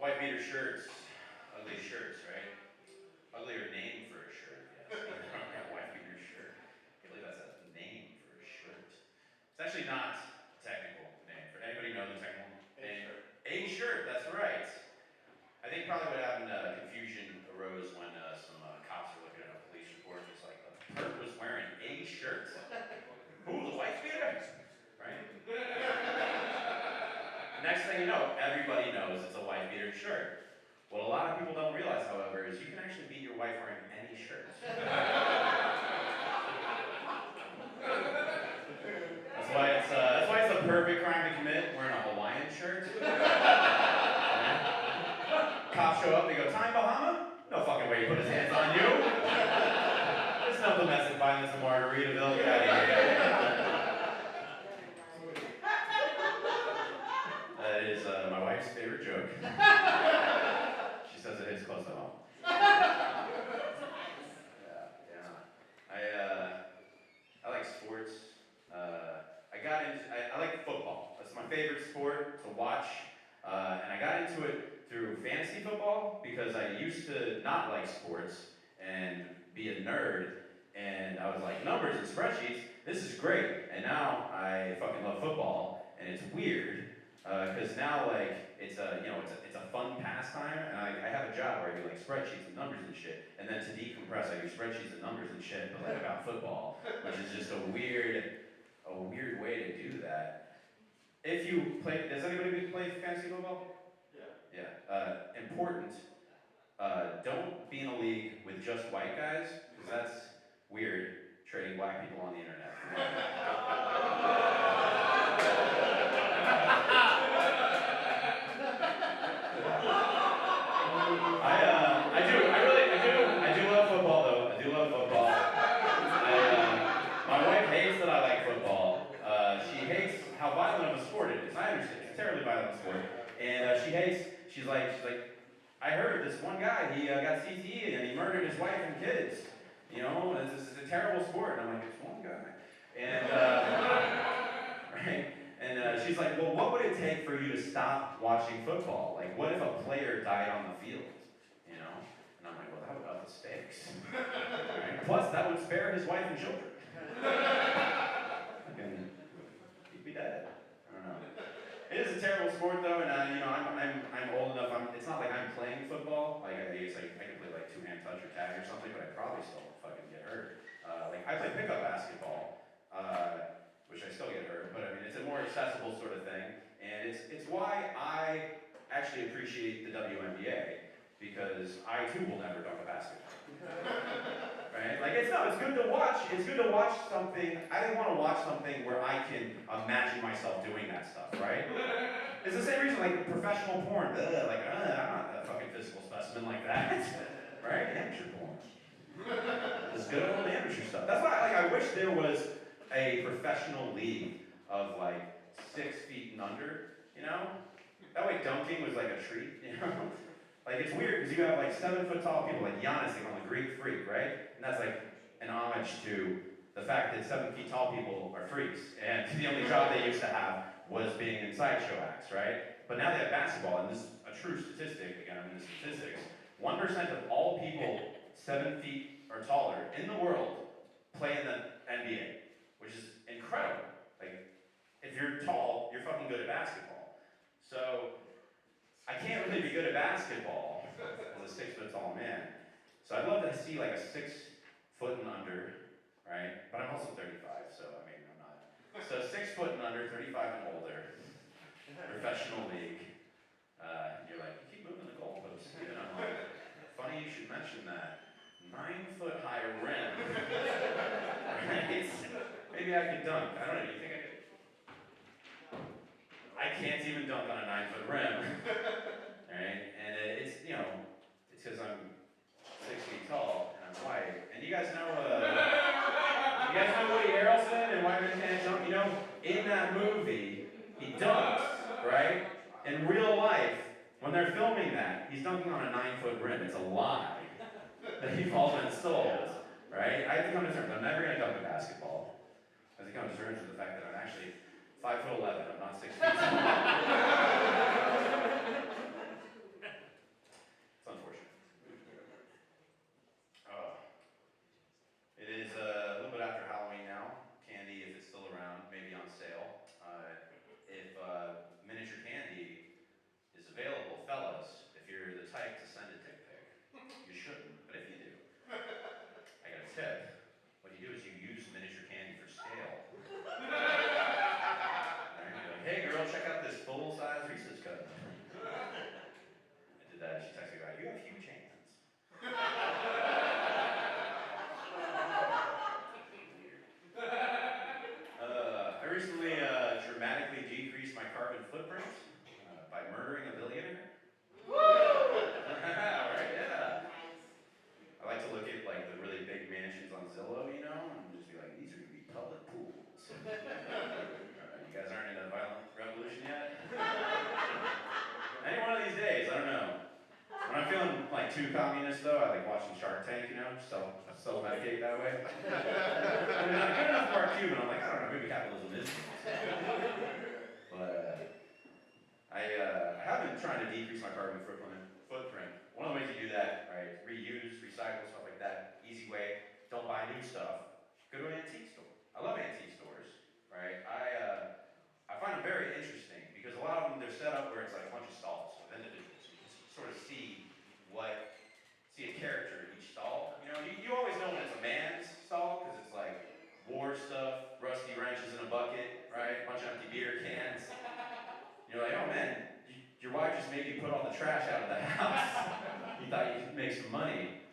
White beater shirts, ugly shirts, right? Uglier name for a shirt, yes. White beater shirt. I can't believe that's a name for a shirt. It's actually not a technical name. For anybody know the technical name? A shirt, that's right. I think probably what happened, confusion arose when some cops were looking at a police report. It's like the perp was wearing a shirt. Who, the white beater? Right? Next thing you know, everybody knows it's a wife beater shirt. What a lot of people don't realize, however, is you can actually beat your wife wearing any shirt. That's why it's the perfect crime to commit, wearing a Hawaiian shirt. Cops show up, they go, "Time Bahama?" No fucking way he put his hands on you. There's no domestic violence in Margaritaville, get out of here. That is my wife's favorite joke. She says it hits close to home. I like sports. I like football. That's my favorite sport to watch. And I got into it through fantasy football because I used to not like sports and be a nerd. And I was like, numbers and spreadsheets, this is great. And now I fucking love football. And it's weird. Because now, like, it's a fun pastime, and I have a job where I do like spreadsheets and numbers and shit, and then to decompress, I do spreadsheets and numbers and shit, but like about football, which is just a weird way to do that. If you play, does anybody play fantasy football? Yeah. Yeah. Important. Don't be in a league with just white guys, because that's weird. Trading black people on the internet. I do love football though. I do love football. My wife hates that I like football. She hates how violent of a sport it is. I understand, it's a terribly violent sport. And she's like, I heard this one guy, he got CTE and he murdered his wife and kids. You know, this is a terrible sport. And I'm like, it's one guy. And, right? And she's like, well, what would it take for you to stop watching football? Like, what if a player died on the field? You know? And I'm like, well, that would up the stakes. Right? Plus, that would spare his wife and children. He'd be dead. I don't know. It is a terrible sport, though, and I'm old enough. It's not like I'm playing football. Like I can play like two-hand touch or tag or something, but I probably still fucking get hurt. Like I play pickup basketball, which I still get hurt, but I mean it's a more accessible sort of thing, and it's why I actually appreciate the WNBA because I too will never dunk a basketball. Right? Like it's good to watch. It's good to watch something. I want to watch something where I can imagine myself doing that stuff, right? It's the same reason like professional porn. I'm not a fucking physical specimen like that. Right? Amateur porn. This good old amateur stuff. That's why I wish there was a professional league of like 6 feet and under, you know? That way dunking was like a treat, you know? Like it's weird because you have like 7 foot tall people like Giannis, they call him the Greek freak, right? And that's like an homage to the fact that 7 feet tall people are freaks. And the only job they used to have was being in sideshow acts, right? But now they have basketball, and this is a true statistic, again, I'm in the statistics. 1% of all people 7 feet or taller in the world play in the NBA, which is incredible. Like, if you're tall, you're fucking good at basketball. So, I can't really be good at basketball as a 6 foot tall man. So I'd love to see like a 6 foot and under, right? But I'm also 35, so I mean, I'm not. So 6 foot and under, 35 and older, professional league. You're like, you keep moving the goalposts. And I'm like, funny you should mention that. 9 foot high rim. Right? Maybe I could dunk. I don't know, do you think I could? I can't even dunk on a 9 foot rim. Right? And it's because I'm 6 feet tall and I'm white. And you guys know Woody Harrelson and Why Men Can't Jump? You know, in that movie, he dunks, right? In real life, when they're filming that, he's dunking on a 9 foot rim. It's a lie that he falls and stalls, right? I have to come to terms. I'm never going to dunk a basketball. I have to come to terms with the fact that I'm actually 5'11". I'm not 6 feet tall. I did that, and she texted me like, "You have huge hands." I recently dramatically decreased my carbon footprint by murdering a billionaire. Right? Yeah. I like to look at like the really big mansions on Zillow, and just be like, these are gonna be public pools. You guys aren't in a violent revolution yet? Any one of these days, I don't know. When I'm feeling like too communist though, I like watching Shark Tank, self-medicate that way. I mean, not good enough for our Cuban, I'm like, I don't know, maybe capitalism is. But I have been trying to decrease my carbon footprint. One of the ways you do that, right, reuse, recycle, stuff like that, easy way, don't buy new stuff, go to an antique store. I love antique stores, right? I find them very interesting because a lot of them, they're set up where it's like a bunch of stalls with individuals. You can sort of see a character in each stall. You always know when it's a man's stall because it's like war stuff, rusty wrenches in a bucket, right? A bunch of empty beer cans. You're like, oh man, your wife just made you put all the trash out of the house. You thought you could make some money.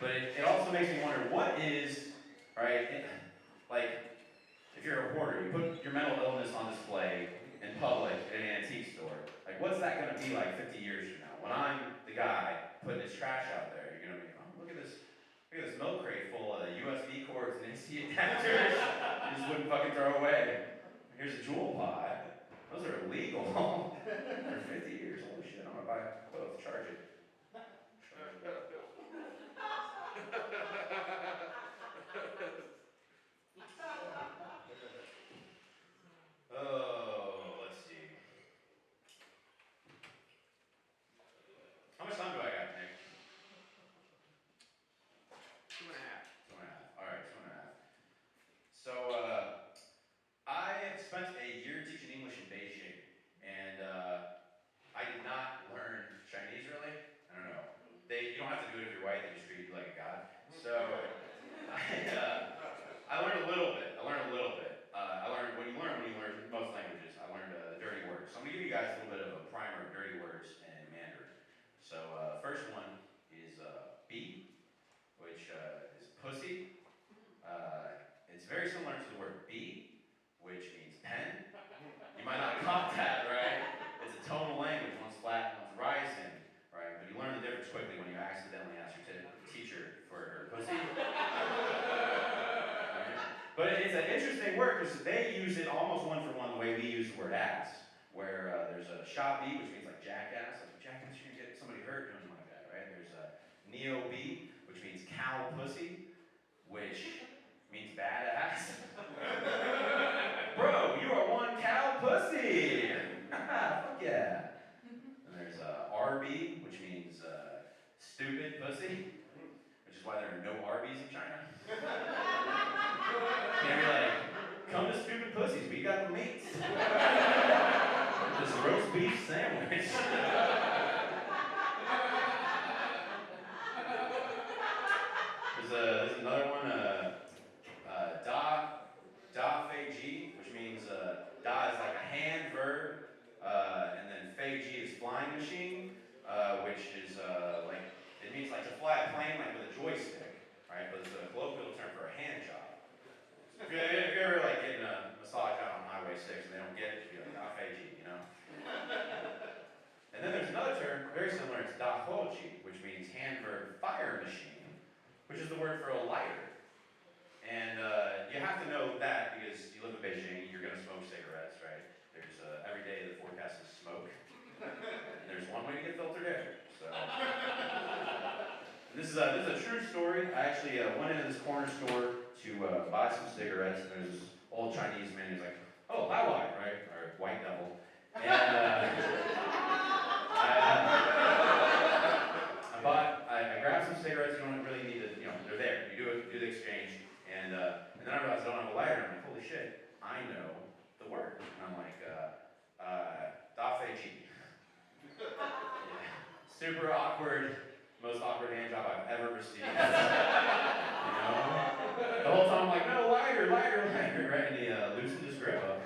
But it also makes me wonder, what is, right, like, if you're a hoarder, you put your mental illness on display in public at an antique store, like, what's that going to be like 50 years from now? When I'm the guy putting his trash out there, you're going to be, oh, look at this milk crate full of USB cords and AC adapters you just wouldn't fucking throw away. Here's a jewel pod. Those are illegal. For 50 years, holy shit, I'm going to buy both, charge it. Oh, let's see. How much time do I got, Nick? 2.5. 2.5. All right, 2.5. So, I spent a year teaching English in Beijing, and I did not learn Chinese really. I don't know. You don't have to do it if you're white. They just treat you like a god. So, I learned a little bit. I learned when you learn most languages. I learned the dirty words. So I'm gonna give you guys a little bit of a primer of dirty words in Mandarin. So first one is "bi," which is pussy. It's very similar to the word "bi," which means pen. You might not have caught that, right? It's a tonal language. One's flat, one's rising, right? But you learn the difference quickly when you accidentally ask your teacher for her pussy. But it's an interesting word because they use it almost one for one the way we use the word ass, where there's a "shabi," which means like jackass, jackass, you're gonna get somebody hurt doing something like that, right? There's a "neo-b," which means cow pussy, which means badass. Bro, you are one cow pussy! Fuck yeah. And there's "RB," which means stupid pussy, which is why there are no Arby's in China. Can't be like, come to stupid pussies, we got the meats. This roast beef sandwich. There's another one, da fei ji, which means da is like a hand verb, and then fei ji is flying machine, which is it means like to fly a plane like with a joystick, right? But it's a colloquial term for a hand job. If you're ever like getting a massage out on Highway 6 and they don't get it, you'd be like, da fei ji, And then there's another term, very similar, it's da ho ji, which means hand verb fire machine, which is the word for a lighter. And you have to know that because you live in Beijing, you're going to smoke cigarettes, right? There's every day the forecast is smoke. And there's one way to get filtered air. So this is a true story. I actually went into this corner store to buy some cigarettes, and there's this old Chinese man who's like, "Oh, Lai Wai," right? Or white devil. And I grabbed some cigarettes. You don't really need to, they're there. You do the exchange. And then I realized I don't have a lighter. I'm like, holy shit, I know the word. And I'm like, da fei ji. Yeah. Super awkward, most awkward hand job I've ever received. The whole time I'm like, no, lighter, right? And he loosened his grip up.